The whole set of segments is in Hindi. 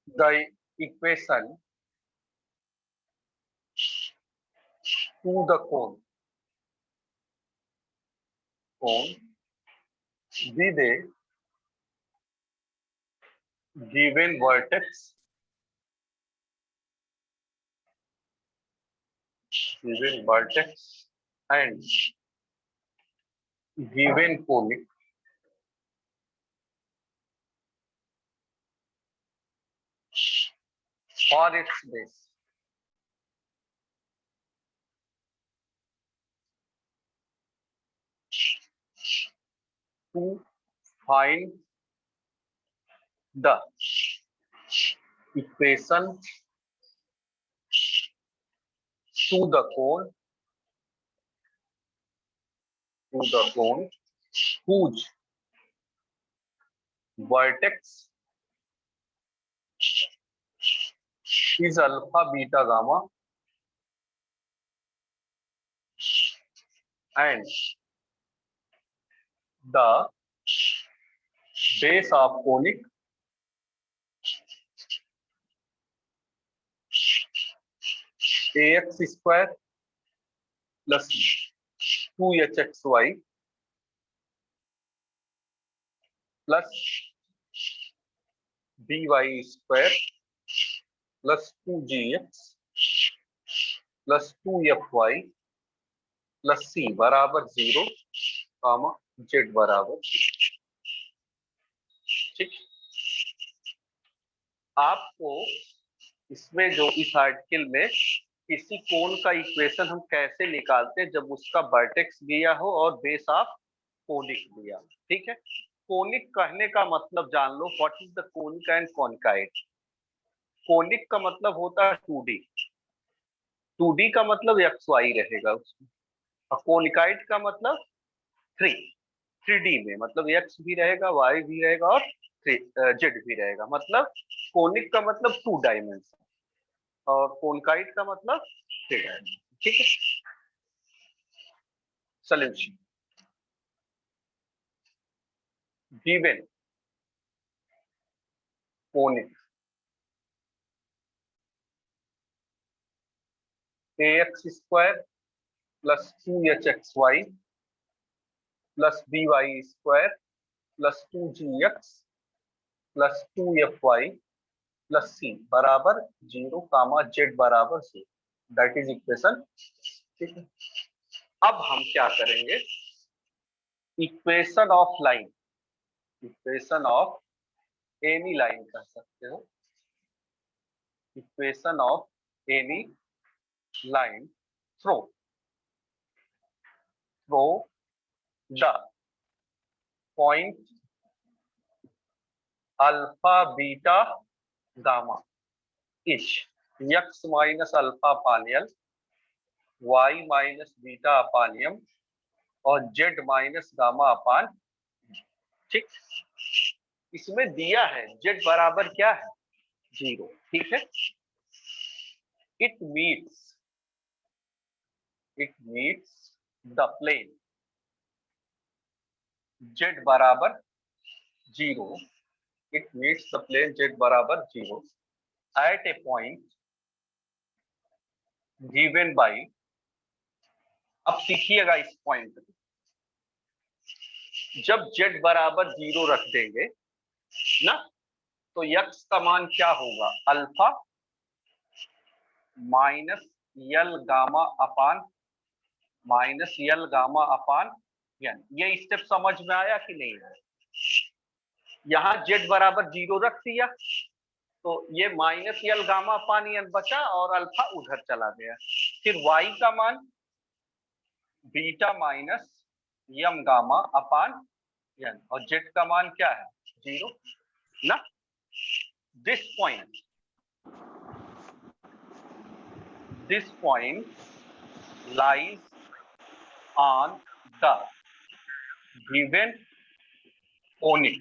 the equation to the cone be the given vertex and given conic for its base. To find the equation to the cone whose vertex is alpha, beta, gamma and the base of conic ax square plus 2hxy plus by square plus 2gx plus 2fy plus c बराबर 0 कामा z बराबर 0। ठीक, आपको इसमें जो इस आर्टिकल में किसी कोण का इक्वेशन हम कैसे निकालते हैं जब उसका वर्टेक्स दिया हो और बेस ऑफ कोनिक दिया हो। ठीक है, कोनिक कहने का मतलब जान लो, what is the conic and conicoid. Conic का मतलब होता है 2D, 2D का मतलब XY रहेगा उसमें, और कोनिकाइड का मतलब 3D में, मतलब X भी रहेगा, Y भी रहेगा और Z भी रहेगा। मतलब कोनिक का मतलब 2 डायमेंशन और कोनकाइड का मतलब 3 डायमेंशन। ठीक है, solution given conic ax square plus 2hxy plus by square plus 2gx plus 2fy plus c बराबर 0 कामा z बराबर 0, दैट इज इक्वेशन। ठीक है, अब हम क्या करेंगे, equation of line, equation of any line कह सकते हो, equation of any line through the point alpha beta gamma each x minus alpha upon L, y minus beta upon M और z माइनस गामा अपान। ठीक, इसमें दिया है z बराबर क्या है 0। ठीक है, it meets the plane z बराबर 0, it meets the plane z बराबर 0 at a point given by. अब सीखिएगा इस पॉइंट को, जब z बराबर 0 रख देंगे ना, तो x का मान क्या होगा, alpha minus l gamma upon N. ये स्टेप समझ में आया कि नहीं है? यहाँ z बराबर 0 रख दिया तो ये minus l gamma upon N बचा और अल्फा उधर चला गया। फिर y का मान beta minus m gamma upon N और z का मान क्या है 0 ना। this point lies on the given conic,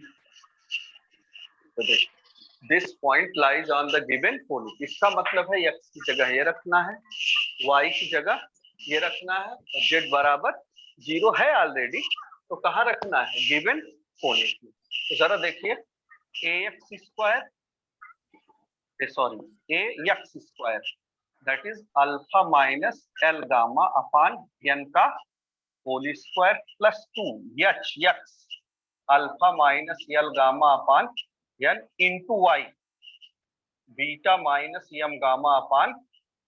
this point lies on the given conic। इसका मतलब है x की जगह ये रखना है, y की जगह ये रखना है और z बराबर 0 है ऑलरेडी, तो कहाँ रखना है, गिवन कोनिक में। तो जरा देखिए ax square sorry a x square that is alpha minus l gamma upon n का whole square plus 2 h x alpha minus l gamma upon n into y beta minus m gamma upon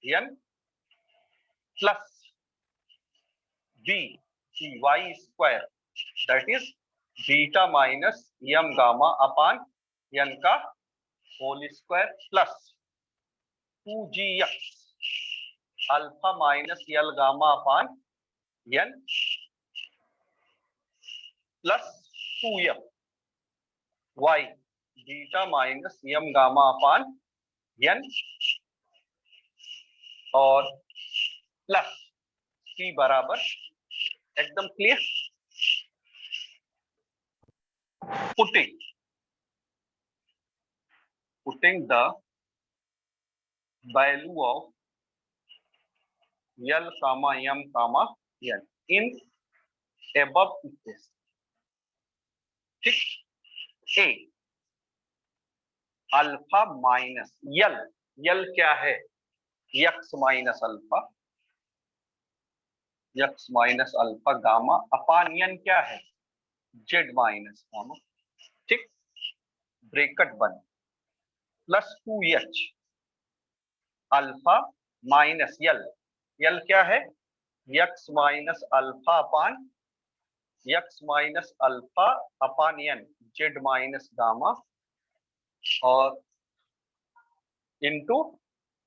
n plus b c y square that is beta minus m gamma upon n का whole square plus 2gx alpha minus l gamma upon n plus 2f y beta minus m gamma upon N और प्लस सी बराबर एकदम clear. putting the value of L comma M comma N in above equation। ठीक, ए अल्फा माइनस यल, यल क्या है x minus alpha, x minus alpha gamma upon n क्या है जेड माइनस गामा। ठीक, ब्रैकेट बंद plus 2h alpha minus l, l क्या है x minus alpha upon x minus alpha upon n z minus gamma और into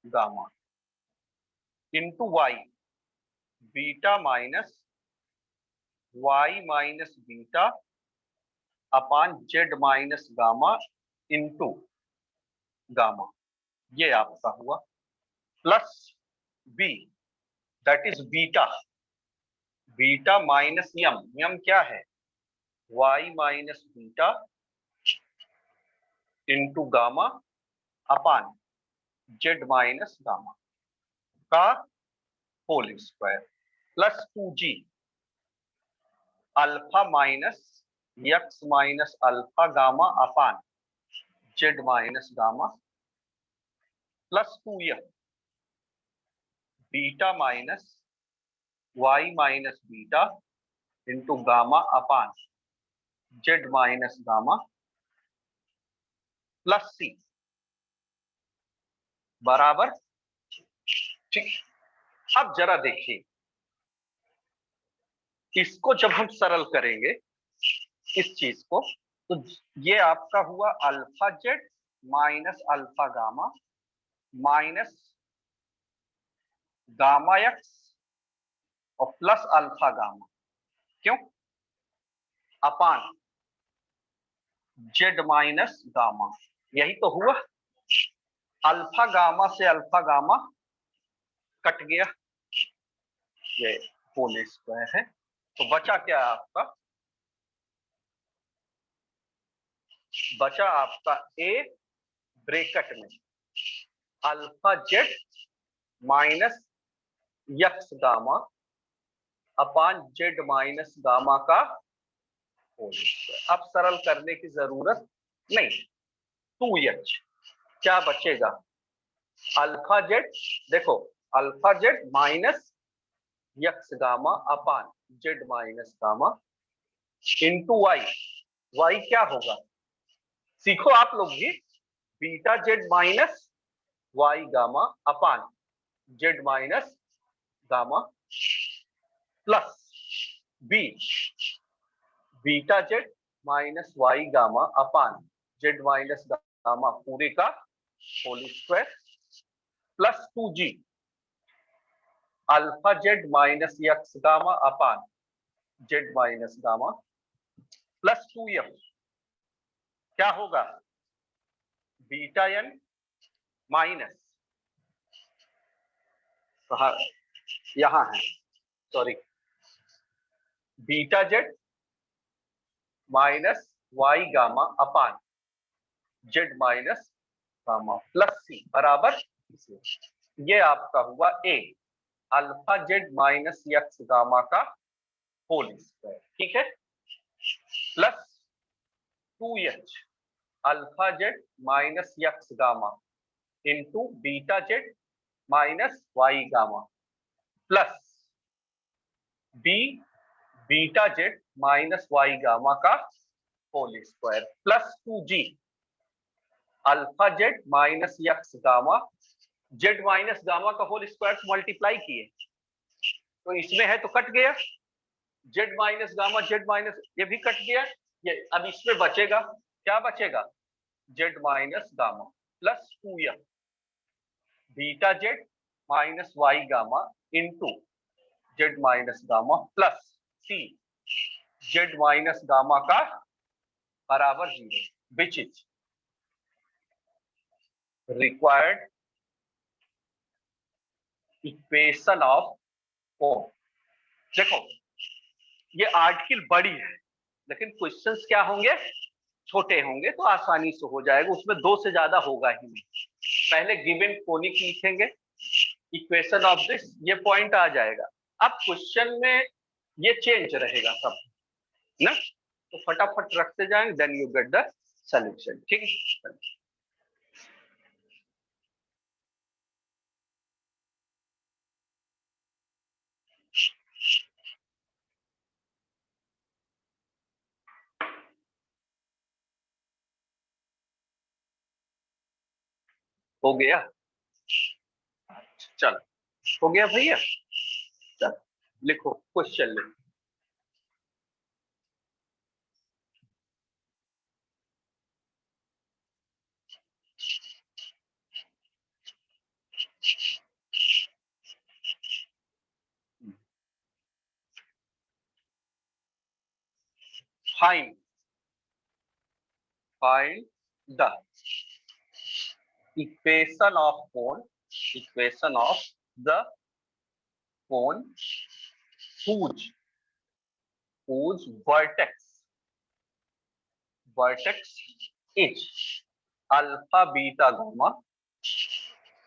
gamma into y beta minus y minus beta upon z minus gamma into gamma, ये आपका हुआ plus b that is beta, beta minus m, m क्या है y minus beta into gamma upon z minus gamma का whole square plus 2g alpha minus x minus alpha gamma upon z minus gamma plus 2f beta minus y minus beta into gamma upon z minus gamma plus c बराबर। ठीक, अब जरा देखिए इसको जब हम सरल करेंगे इस चीज को तो ये आपका हुआ alpha Z minus alpha gamma minus gamma x और प्लस अल्फा गामा, क्यों अपान जेड माइनस गामा, यही तो हुआ अल्फा गामा से अल्फा गामा कट गया, ये होल स्क्वायर है तो बचा क्या आपका, बचा आपका ए ब्रैकेट में alpha Z minus x gamma upon z minus gamma का होल स्क्वायर। अब सरल करने की जरूरत नहीं, 2h क्या बचेगा अल्फा जेड, देखो alpha Z minus x gamma upon z minus gamma into y, y क्या होगा सीखो आप लोग भी, beta z minus y gamma upon z minus gamma plus b beta z minus y gamma upon z minus gamma पूरे का whole square plus 2g alpha Z minus x gamma upon z minus gamma plus 2f क्या होगा बीटा एन माइनस, यहां है sorry beta z minus y gamma upon z minus gamma plus c बराबर, ये आपका हुआ a alpha Z minus x gamma का होल स्क्वायर। ठीक है, plus 2h alpha Z minus x gamma into beta z minus y gamma plus b beta z minus y gamma का whole square plus 2g alpha Z minus x gamma Z minus gamma का होल स्क्वायर मल्टीप्लाई किए तो इसमें है तो कट गया, Z minus gamma Z minus ये भी कट गया, ये अब इसमें बचेगा क्या बचेगा, z minus gamma plus 2m beta z minus y gamma into z minus gamma plus c z minus gamma का बराबर 0 which is required equation of cone. देखो ये आर्टिकल बड़ी है लेकिन क्वेश्चंस क्या होंगे, छोटे होंगे तो आसानी से हो जाएगा, उसमें दो से ज्यादा होगा ही नहीं। पहले गिवन कोनिक लिखेंगे, इक्वेशन ऑफ दिस, ये पॉइंट आ जाएगा। अब क्वेश्चन में ये चेंज रहेगा सब ना, तो फटाफट रखते जाएंगे, then you get the solution. ठीक है, हो गया, चलो हो गया भैया, चलो लिखो क्वेश्चन लिखो। find the equation of cone, equation of the cone whose vertex is alpha beta gamma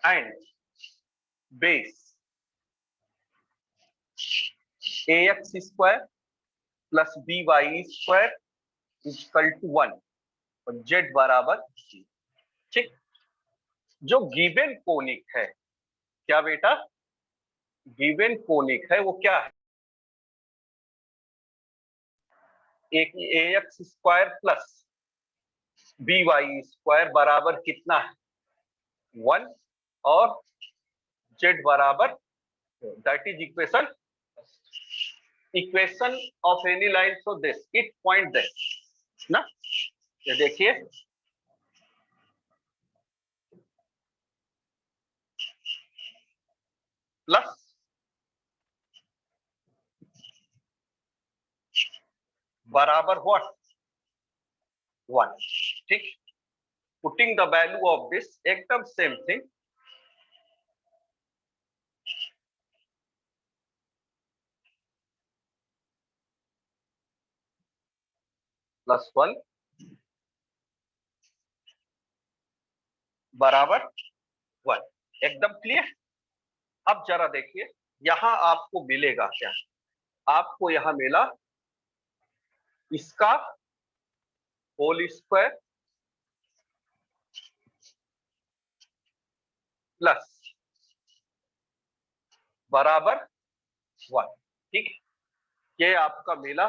and base ax square plus by square is equal to 1 और z बराबर 0। ठीक, जो गिवन कोनिक है, क्या बेटा गिवन कोनिक है वो क्या है, एक ax square plus by square बराबर कितना है 1 और z बराबर, that is equation of any line, so this it point this ना, ये देखिए प्लस बराबर व्हाट 1। ठीक, putting the value of this एकदम सेम थिंग, प्लस 1 बराबर 1, एकदम क्लियर। अब जरा देखिए यहां आपको मिलेगा क्या, आपको यहां मिला इसका होल स्क्वायर प्लस बराबर 1। ठीक, ये आपका मिला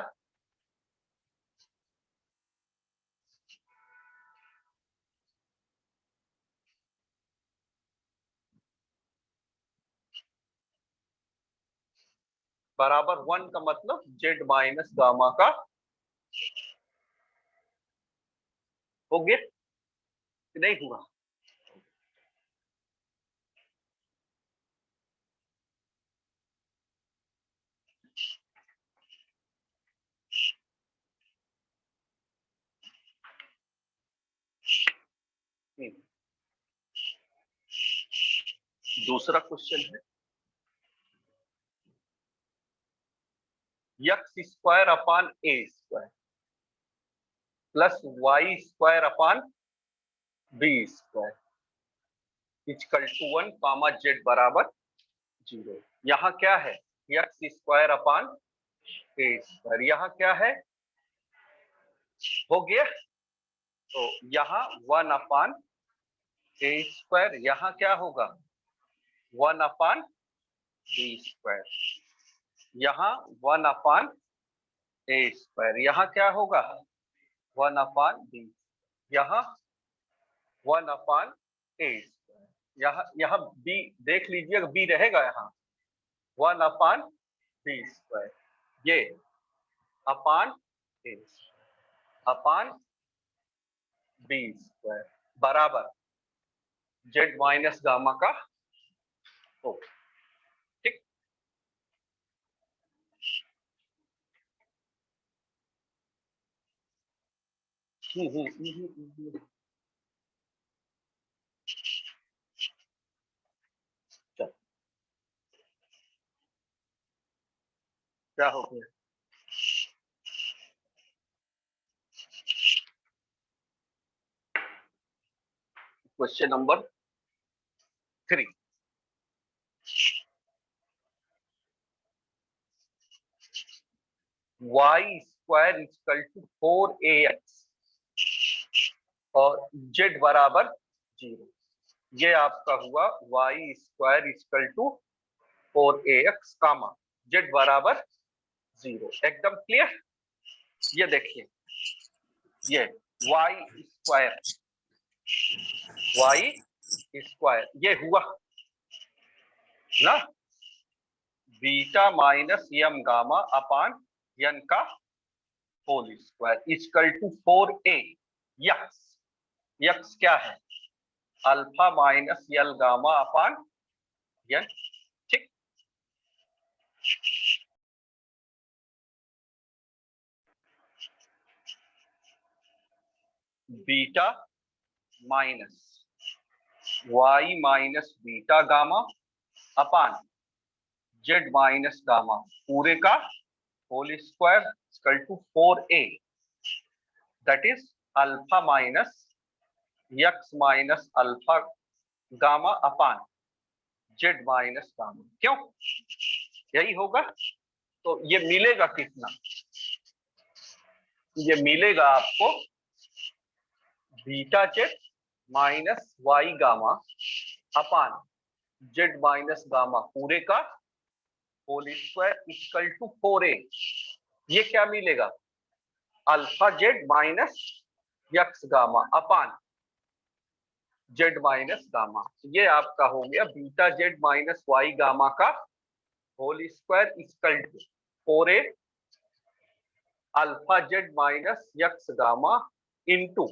बराबर 1 का मतलब जेड माइनस गामा का, हो गया कि नहीं हुआ। दूसरा क्वेश्चन है X square upon A square plus Y square upon B square equal to 1 comma Z बराबर 0। यहाँ क्या है X square upon A square, यहाँ क्या है, हो गया, तो यहाँ 1 अपान ए स्क्वायर, यहाँ क्या होगा 1/b², यहाँ 1/a², यहाँ क्या होगा 1/b, यहाँ 1/a², यहाँ b देख लीजिएगा, b रहेगा यहाँ 1/b², ये अपान a अपान b² बराबर z माइनस गामा का हो। ठीक, क्या हो गया? Question number 3, y² equal to 4ax और z बराबर 0, ये आपका हुआ y² equal to 4ax comma z बराबर 0। एकदम क्लियर? ये देखिए, ये y² ये हुआ ना beta minus m gamma upon n का whole square equal to 4a x, x क्या है alpha minus l gamma upon n. ठीक, beta minus y minus beta gamma upon z minus gamma पूरे का whole square equal to 4a, that is alpha minus x minus alpha gamma upon z minus gamma. क्यों? यही होगा। तो ये मिलेगा कितना? ये मिलेगा आपको beta z minus y gamma upon z minus gamma पूरे का whole square equal to 4a। ये क्या मिलेगा alpha Z minus x gamma upon z minus gamma. ये आपका हो गया beta z minus y gamma का whole square equal to 4a alpha Z minus x gamma into,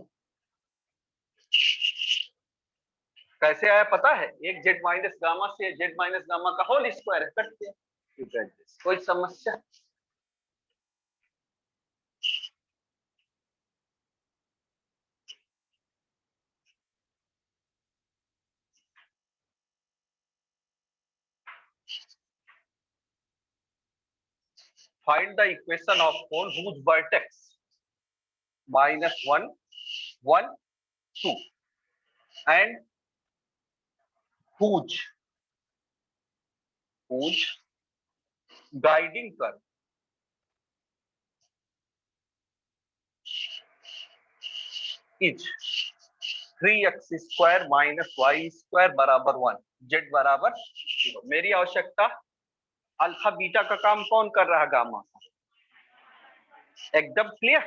कैसे आया पता है? एक जेड माइनस गामा से जेड माइनस गामा का होल स्क्वायर है, करते हैं। कोई समस्या? Find the equation of cone whose vertex -1 1 2 and whose guiding curve is 3x² minus y² बराबर 1, z बराबर 0। मेरी आवश्यकता अल्फा बीटा का काम कौन कर रहा है? गामा। एकदम clear?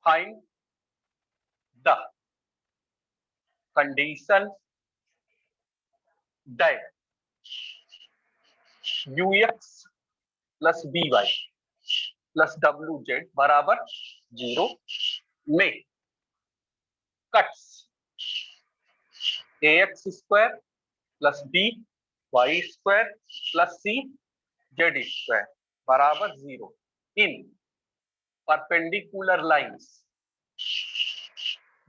Find the condition that ux plus by plus wz बराबर 0 में cuts ax square plus b y square plus c z square बराबर 0 in perpendicular lines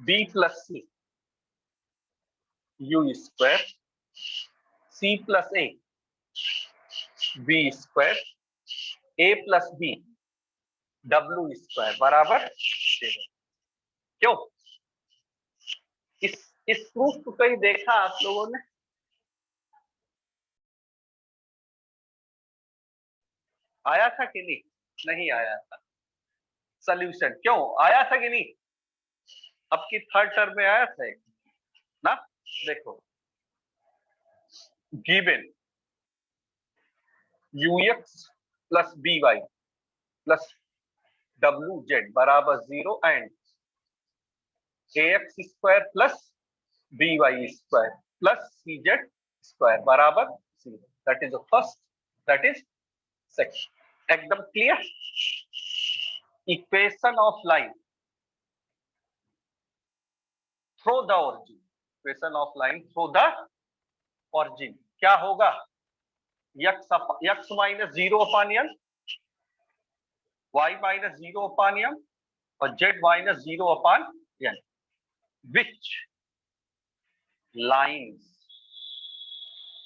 b plus c u square c plus a b square a plus b w square बराबर 0। क्यों? इस प्रूफ को कहीं देखा आप लोगों ने? आया था कि नहीं? नहीं आया था सॉल्यूशन। क्यों आया था कि नहीं? अब की थर्ड टर्म में आया था एक ना। देखो given ux plus by plus wz बराबर 0 and ax square plus by square plus cz square बराबर 0। That is the first, that is second. एकदम clear? Equation of line through the origin, equation of line through the origin क्या होगा? x minus 0 upon m, y minus 0 upon m और z minus 0 upon n, which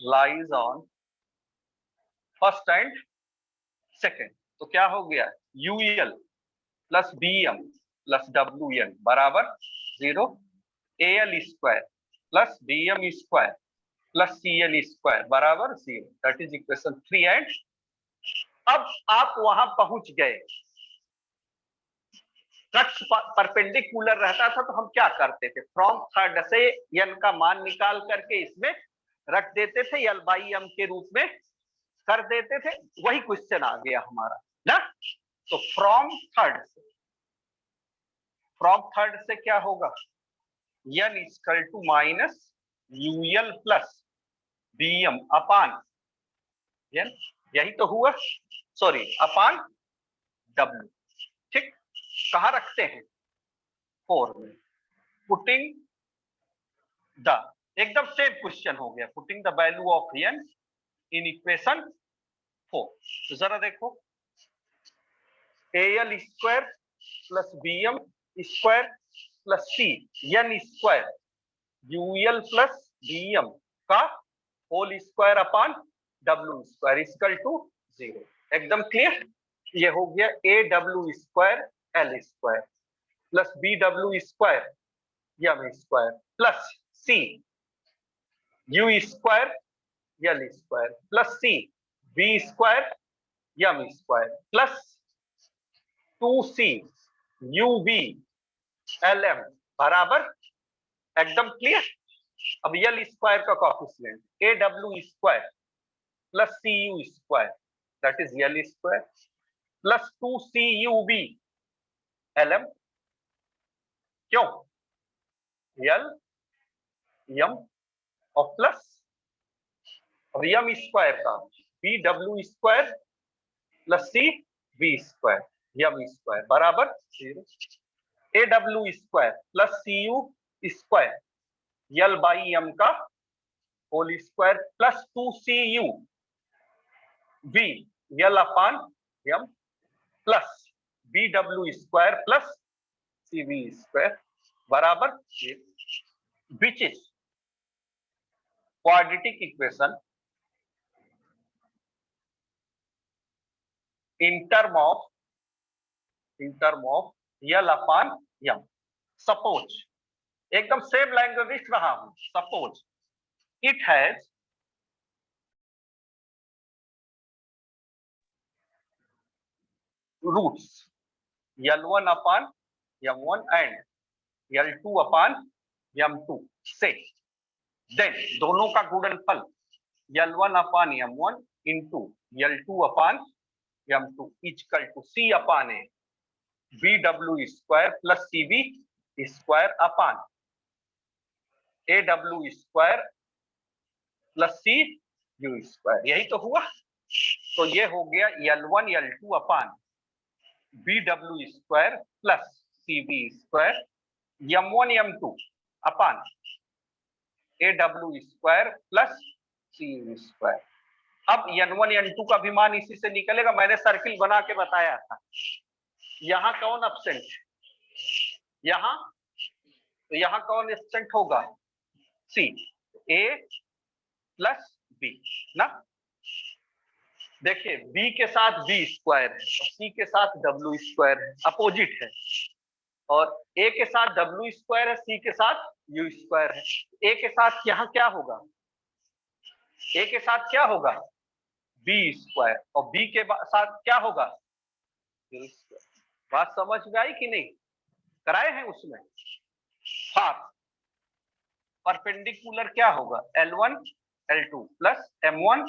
lies on first and second. तो क्या हो गया? ul plus bm plus wn बराबर 0, al square plus bm square plus cl square बराबर 0। दैट इज इक्वेशन 3 एंड अब आप वहां पहुंच गए। कट्स परपेंडिकुलर रहता था तो हम क्या करते थे? फ्रॉम थर्ड से n का मान निकाल करके इसमें रख देते थे, l बाई m के रूप में कर देते थे। वही क्वेश्चन आ गया हमारा ना। तो फ्रॉम थर्ड से क्या होगा? n equal to minus ul plus bm upon n, यही तो हुआ, सॉरी अपान w। ठीक, कहां रखते हैं? 4 में। पुटिंग द, एकदम सेम क्वेश्चन हो गया, putting the value of n in equation 4। तो जरा देखो al square plus bm square plus c n square ul plus bm का whole square upon w square equal to 0। एकदम क्लियर? ये हो गया aw square l square plus bw square m square plus c u square l square plus c b square m square plus 2c ub lm बराबर, एकदम क्लियर? अब l स्क्वायर का coefficient aw square plus cu square that is l square plus 2cub lm। क्यों? l m और प्लस और m स्क्वायर का bw square plus c b square m square बराबर 0। aw square plus cu square l by m का whole square plus 2cu v l upon m plus bw square plus cv square बराबर 0, which is quadratic equation in term of l upon m। Suppose, एकदम सेम लैंग्वेज लिख रहा हूं, suppose it has roots l1 upon m1 and l2 upon m2 से, देन दोनों का गुणनफल l1 upon m1 into l2 upon m2 equal to c upon a B W square plus C B square upon A W square plus C U square. यही तो हुआ। तो ये हो गया L1 L2 upon B W square plus C B square M1 M2 upon A W square plus C U square. अब N1 N2 का भी मान इसी से निकलेगा, मैंने सर्किल बना के बताया था। यहाँ कौन एब्सेंट, यहाँ, तो यहाँ कौन एब्सेंट होगा, सी, ए प्लस बी ना। देखिए बी के साथ बी स्क्वायर है और सी के साथ डब्ल्यू स्क्वायर है, अपोजिट है, और ए के साथ डब्ल्यू स्क्वायर है, सी के साथ यू स्क्वायर है। ए के साथ यहाँ क्या होगा, ए के साथ क्या होगा, बी स्क्वायर, और बी के साथ क्या होगा, यू स्क्वायर। बात समझ में आई कि नहीं, कराए हैं उसमें। हाँ, परपेंडिकुलर क्या होगा, L1 L2 plus M1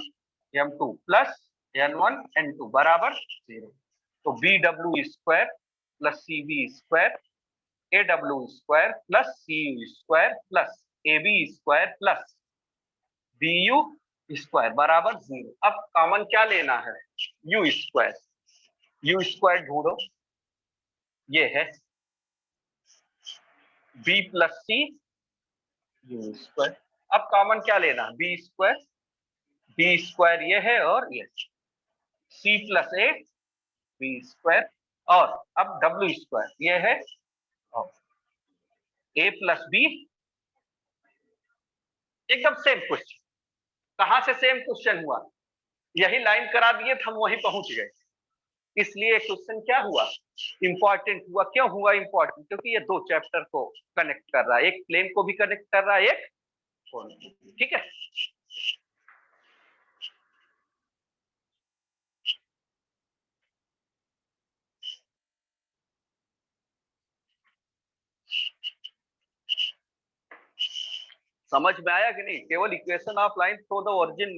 M2 plus N1 N2 बराबर 0। तो B W square plus C B square A W square plus C U square plus A B square plus B U square बराबर 0। अब कॉमन क्या लेना है, यू स्क्वायर। यू स्क्वायर ढूंढो, ये है B plus C U square. अब कॉमन क्या लेना, बी स्क्वायर, बी स्क्वायर ये है और ये C plus A B square, और अब डब्ल्यू स्क्वायर ये है और ए प्लस बी। एकदम सेम क्वेश्चन। कहां से सेम क्वेश्चन हुआ, यही लाइन करा दिए तो हम वहीं पहुंच गए। इसलिए क्वेश्चन क्या हुआ, इंपॉर्टेंट हुआ। क्यों हुआ इंपॉर्टेंट, क्योंकि ये दो चैप्टर को कनेक्ट कर रहा है, एक प्लेन को भी कनेक्ट कर रहा है, एक कौन। ठीक है, समझ में आया कि नहीं। केवल equation of line through the origin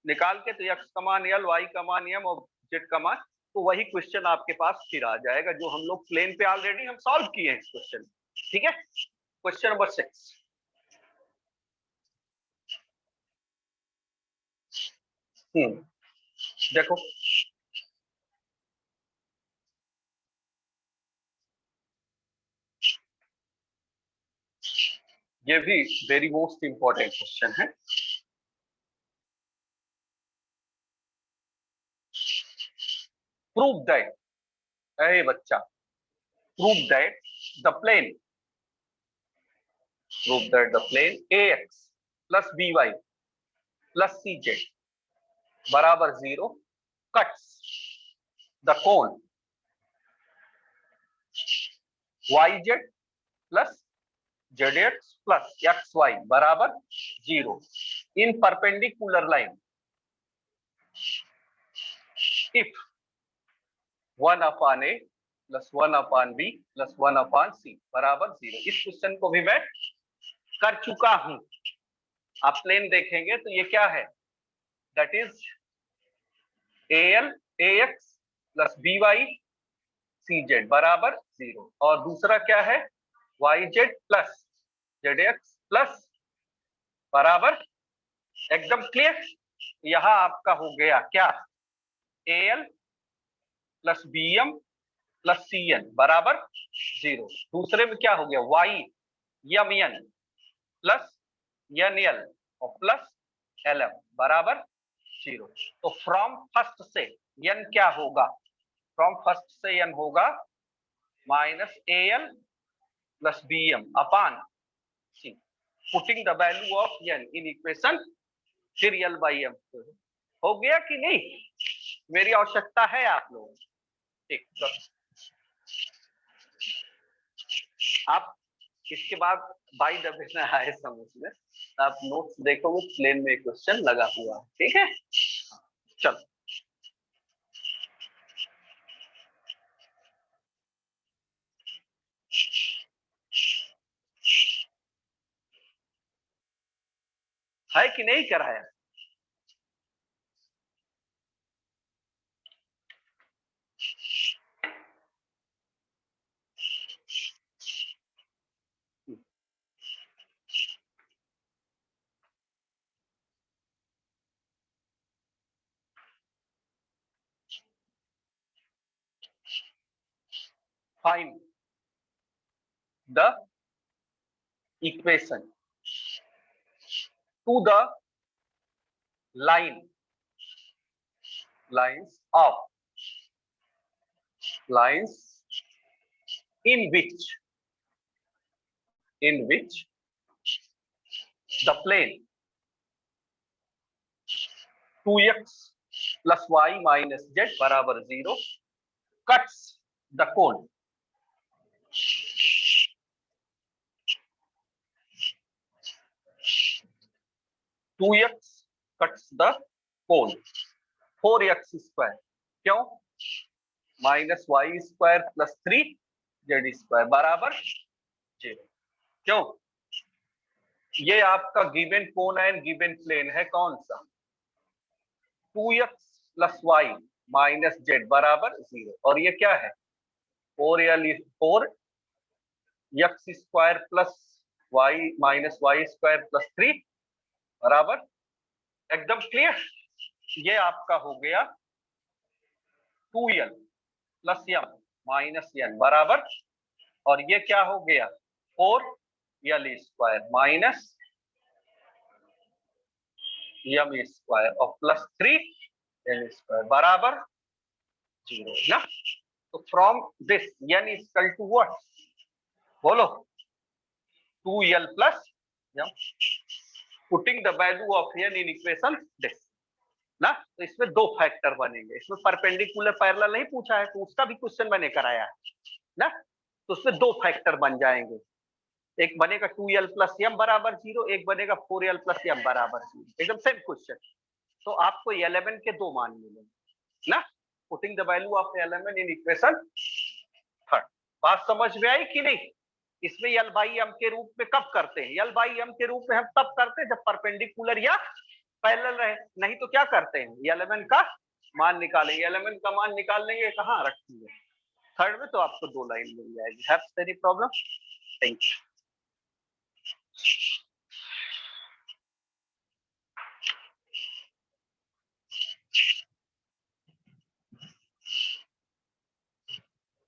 निकाल के, तो एक्स का मान एल, वाई का मान एम और जेड का मान, तो वही क्वेश्चन आपके पास फिर आ जाएगा, जो हम लोग प्लेन पे ऑलरेडी हम सॉल्व किए हैं इस क्वेश्चन। ठीक है, क्वेश्चन नंबर 6। देखो ये भी वेरी मोस्ट इंपॉर्टेंट क्वेश्चन है। प्रूव दैट, अरे बच्चा, prove that the plane, prove that the plane ax plus by plus cz बराबर 0 cuts the cone yz plus zx plus xy बराबर 0 in perpendicular line if 1 upon a plus 1 upon b plus 1 upon c बराबर 0। इस क्वेश्चन को भी मैं कर चुका हूं। आप प्लेन देखेंगे तो ये क्या है, that is al ax plus by cz बराबर 0, और दूसरा क्या है, yz प्लस zx प्लस बराबर, एकदम क्लियर। यहां आपका हो गया क्या, al plus bm plus cn बराबर 0। दूसरे में क्या हो गया, y mn प्लस nl और प्लस lm बराबर 0। तो फ्रॉम फर्स्ट से n क्या होगा, फ्रॉम फर्स्ट से n होगा minus al plus bm upon c, putting the value of n in equation, फिर l बाई m। हो गया कि नहीं, मेरी आवश्यकता है आप लोग। ठीक, तो आप इसके बाद बाई द वे ना आए समझ में, आप नोट्स देखोगे प्लेन में क्वेश्चन लगा हुआ है। ठीक है, चलो है कि नहीं कराया, find the equation two the lines in which the plane 2x plus y minus z बराबर 0 cuts the cone. Two X cuts the cone 4x square. क्यों? Minus Y square plus 3z square बराबर 0. क्यों? ये आपका given cone and given plane है कौन सा? 2x plus Y minus Z बराबर 0. और ये क्या है? 4x square plus Y minus Y square plus 3 बराबर. एकदम क्लियर. ये आपका हो गया 2l plus m minus n बराबर. और ये क्या हो गया? 4l square minus m square और प्लस 3l स्क्वायर बराबर 0 ना. तो from this n is equal to what? बोलो. 2l plus m. Putting the value of n in equation this ना. तो इसमें दो फैक्टर बनेंगे. इसमें परपेंडिकुलर पैरेलल नहीं पूछा है, तो उसका भी क्वेश्चन मैंने कराया है ना. तो उसमें दो फैक्टर बन जाएंगे. एक बनेगा 2l प्लस m बराबर 0, एक बनेगा 4l प्लस m बराबर 0. एकदम सेम क्वेश्चन. तो आपको L11 के दो मान मिलेंगे ना. Putting the value of L11 in equation third. बात समझ में आई कि नहीं? इसमें L बाई m के रूप में कब करते हैं? L बाई m के रूप में हम तब करते हैं जब परपेंडिकुलर या पैरेलल रहे. नहीं तो क्या करते हैं? L11 का मान निकालेंगे. L11 का मान निकाल लेंगे. कहाँ रखेंगे? थर्ड में. तो आपको दो लाइन मिल जाएगी. Have any problem? Thank you.